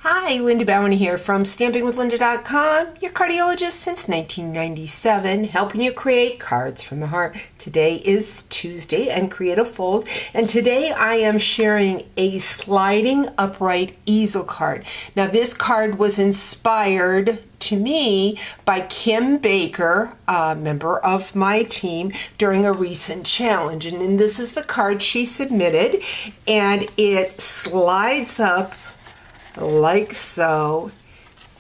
Hi, Linda Bowen here from StampingWithLinda.com, your cardiologist since 1997, helping you create cards from the heart. Today is Tuesday and Create a Fold, and today I am sharing a sliding upright easel card. Now this card was inspired to me by Kim Baker, a member of my team, during a recent challenge. And this is the card she submitted, and it slides up like so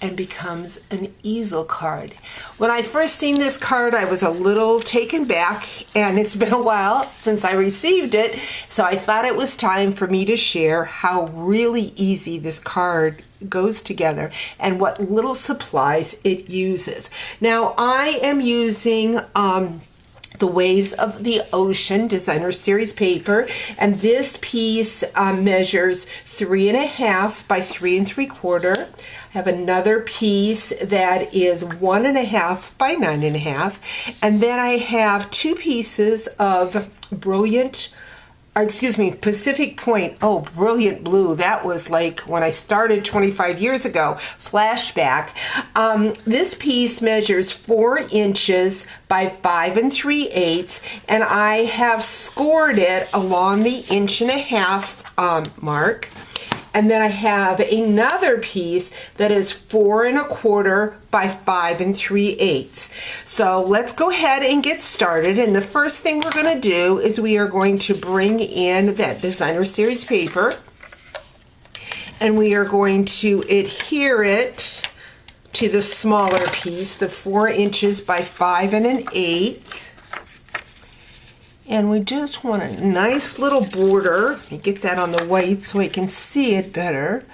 and becomes an easel card. When I first seen this card, I was a little taken back, and it's been a while since I received it, so I thought it was time for me to share how really easy this card goes together and what little supplies it uses. Now I am using the Waves of the Ocean Designer Series paper, and this piece measures 3.5 by 3 3/4. I have another piece that is 1.5 by 9.5, and then I have two pieces of Pacific Point. Oh, brilliant blue. That was like when I started 25 years ago. Flashback. This piece measures 4 inches by 5 3/8, and I have scored it along the 1.5 inch mark. And then I have another piece that is 4 1/4 by 5 3/8. So let's go ahead and get started. And the first thing we're going to do is we are going to bring in that Designer Series paper, and we are going to adhere it to the smaller piece, the 4 inches by 5 1/8. And we just want a nice little border. Let me get that on the white so I can see it better.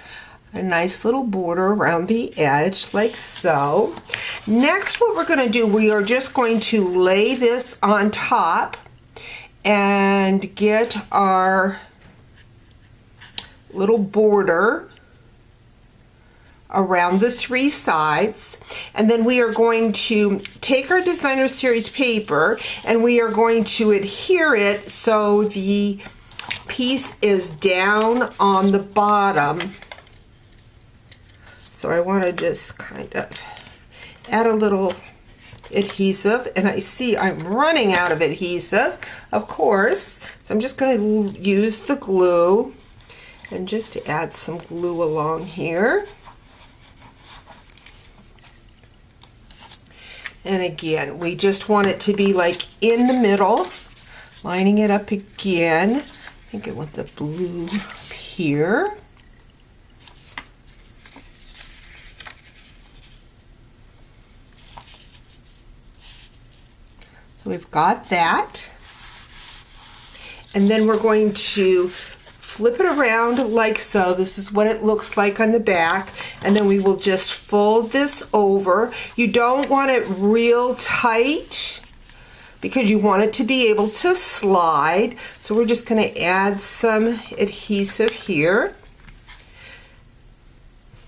A nice little border around the edge, like so. Next, what we're going to do, we are just going to lay this on top and get our little border around the 3 sides, and then we are going to take our Designer Series paper and we are going to adhere it so the piece is down on the bottom. So I want to just kind of add a little adhesive, and I see I'm running out of adhesive, of course, so I'm just going to use the glue and just add some glue along here. And again, we just want it to be like in the middle, lining it up again. I think I want the blue up here. So we've got that. And then we're going to flip it around like so. This is what it looks like on the back, and then we will just fold this over. You don't want it real tight because you want it to be able to slide. So we're just going to add some adhesive here.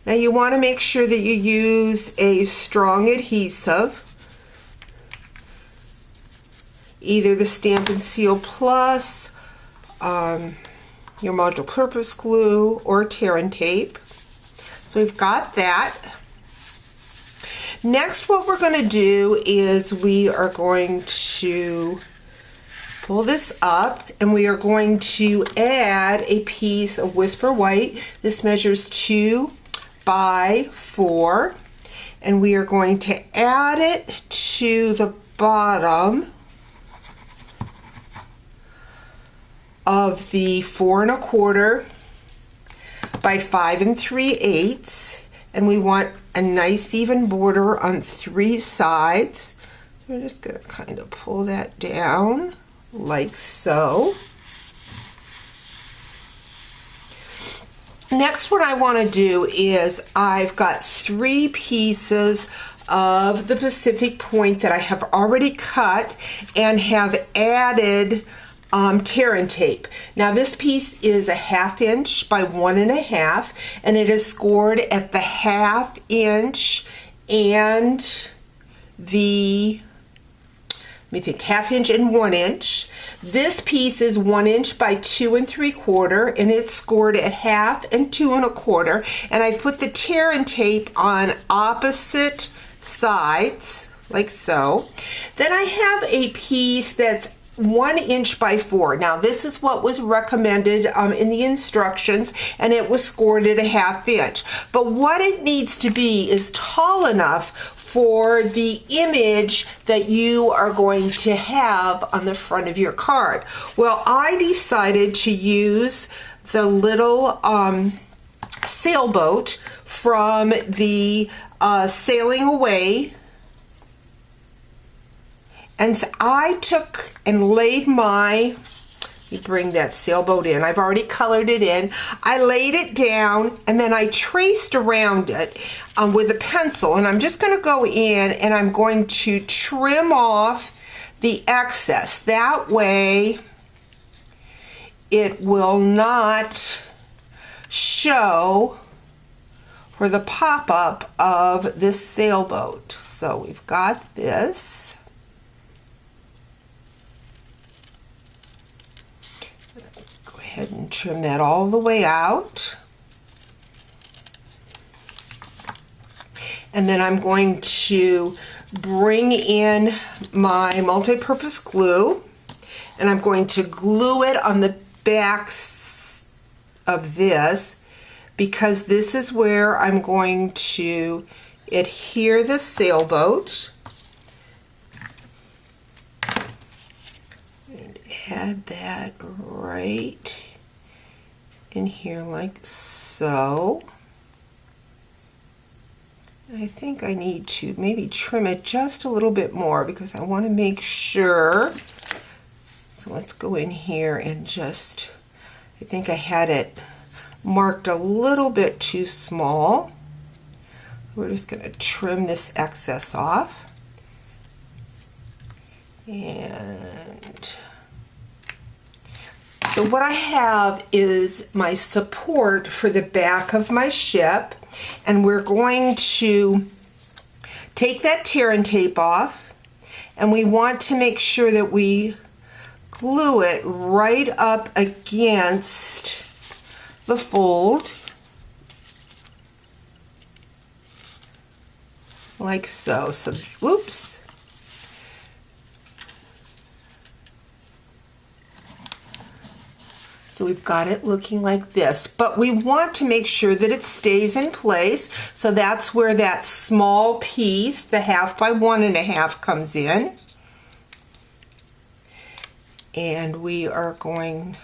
Now you want to make sure that you use a strong adhesive, either the Stamp and Seal Plus, your module purpose glue, or tear and tape. So we've got that. Next, what we're going to do is we are going to pull this up, and we are going to add a piece of Whisper White. This measures 2 by 4, and we are going to add it to the bottom of the 4 1/4 by 5 3/8, and we want a nice even border on 3 sides. So we're just going to kind of pull that down like so. Next, what I want to do is I've got 3 pieces of the Pacific Point that I have already cut and have added tear and tape. Now this piece is a 1/2 inch by 1.5, and it is scored at the 1/2 inch and the let me think, 1/2 inch and 1 inch. This piece is 1 inch by 2 3/4, and it's scored at 1/2 and 2 1/4. And I've put the tear and tape on opposite sides, like so. Then I have a piece that's 1 inch by 4. Now this is what was recommended in the instructions, and it was scored at a 1/2 inch. But what it needs to be is tall enough for the image that you are going to have on the front of your card. Well, I decided to use the little sailboat from the Sailing Away. And so I took and laid you bring that sailboat in. I've already colored it in. I laid it down and then I traced around it with a pencil. And I'm just going to go in and I'm going to trim off the excess. That way it will not show for the pop-up of this sailboat. So we've got this. And trim that all the way out. And then I'm going to bring in my multi-purpose glue, and I'm going to glue it on the backs of this, because this is where I'm going to adhere the sailboat. And add that right in here like so. I think I need to maybe trim it just a little bit more because I want to make sure. So let's go in here and just, I think I had it marked a little bit too small. We're just going to trim this excess off. And so what I have is my support for the back of my ship, and we're going to take that tear and tape off, and we want to make sure that we glue it right up against the fold, like so. So, whoops. So we've got it looking like this, but we want to make sure that it stays in place. So that's where that small piece, the 1/2 by 1 1/2, comes in. And we are going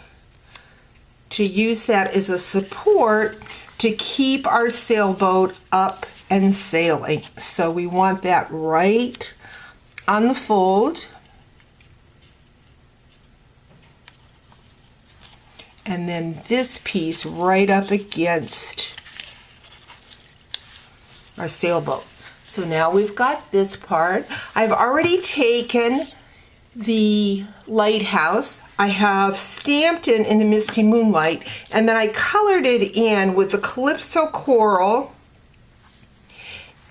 to use that as a support to keep our sailboat up and sailing. So we want that right on the fold. And then this piece right up against our sailboat. So now we've got this part. I've already taken the lighthouse. I have stamped it in the Misty Moonlight, and then I colored it in with the Calypso Coral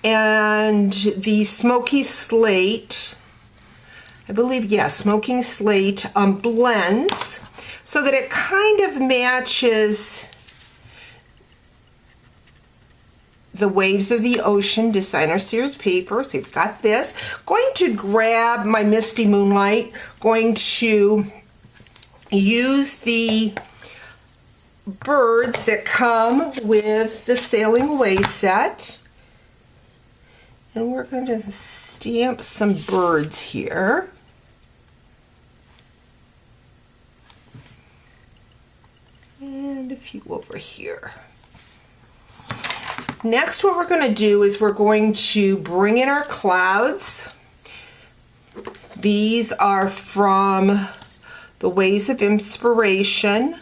and the Smoky Slate. I believe, yeah, Smoky Slate blends, so that it kind of matches the Waves of the Ocean Designer Series paper. So you've got this. Going to grab my Misty Moonlight, going to use the birds that come with the Sailing Away set. And we're going to stamp some birds here. And a few over here. Next, what we're going to do is we're going to bring in our clouds. These are from the Ways of Inspiration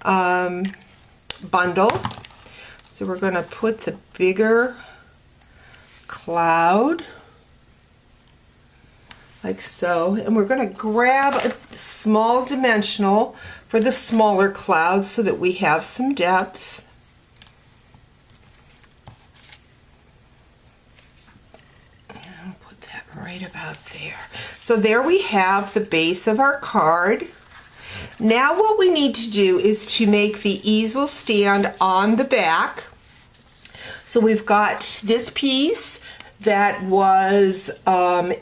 bundle. So we're going to put the bigger cloud like so, and we're going to grab a small dimensional for the smaller clouds so that we have some depth. right about there. So there we have the base of our card. Now what we need to do is to make the easel stand on the back. So we've got this piece that was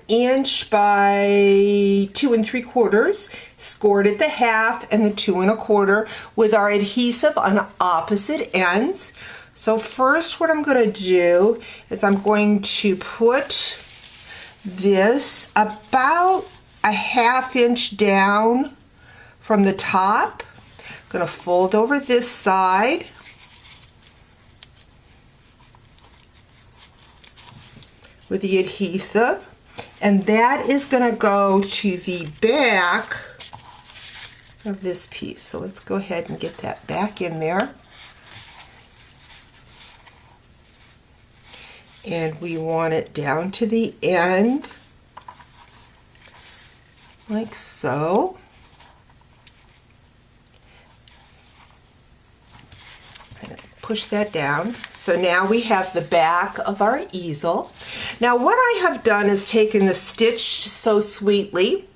inch by 2 3/4, scored at the half and the 2 1/4 with our adhesive on opposite ends. So first what I'm going to do is I'm going to put this about a 1/2 inch down from the top. I'm going to fold over this side. With the adhesive, and that is going to go to the back of this piece. So let's go ahead and get that back in there. And we want it down to the end, like so. Push that down. So now we have the back of our easel. Now what I have done is taken the Stitch So Sweetly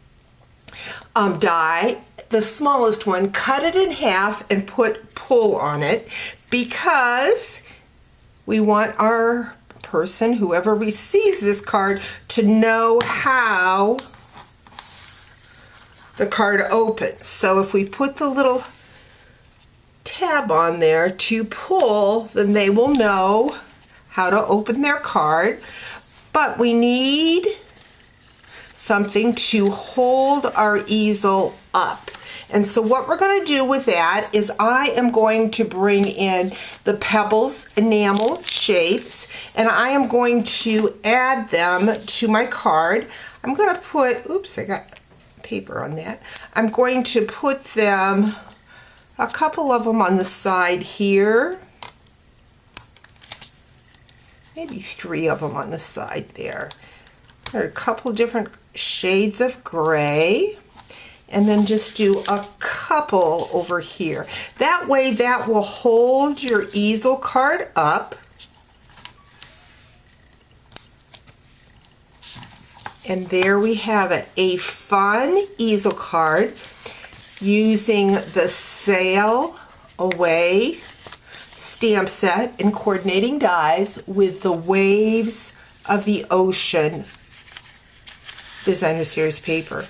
die, the smallest one, cut it in half and put pull on it, because we want our person, whoever receives this card, to know how the card opens. So if we put the little tab on there to pull, then they will know how to open their card. But we need something to hold our easel up. And so what we're going to do with that is I am going to bring in the Pebbles enamel shapes, and I am going to add them to my card. I'm going to put, oops, I got paper on that. I'm going to put them, a couple of them on the side here, maybe 3 of them on the side there. There are a couple different shades of gray, and then just do a couple over here. That way that will hold your easel card up. And there we have it, a fun easel card using the Sail Away stamp set and coordinating dies with the Waves of the Ocean Designer Series paper.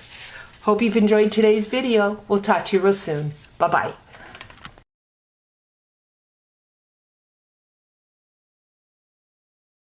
Hope you've enjoyed today's video. We'll talk to you real soon. Bye-bye.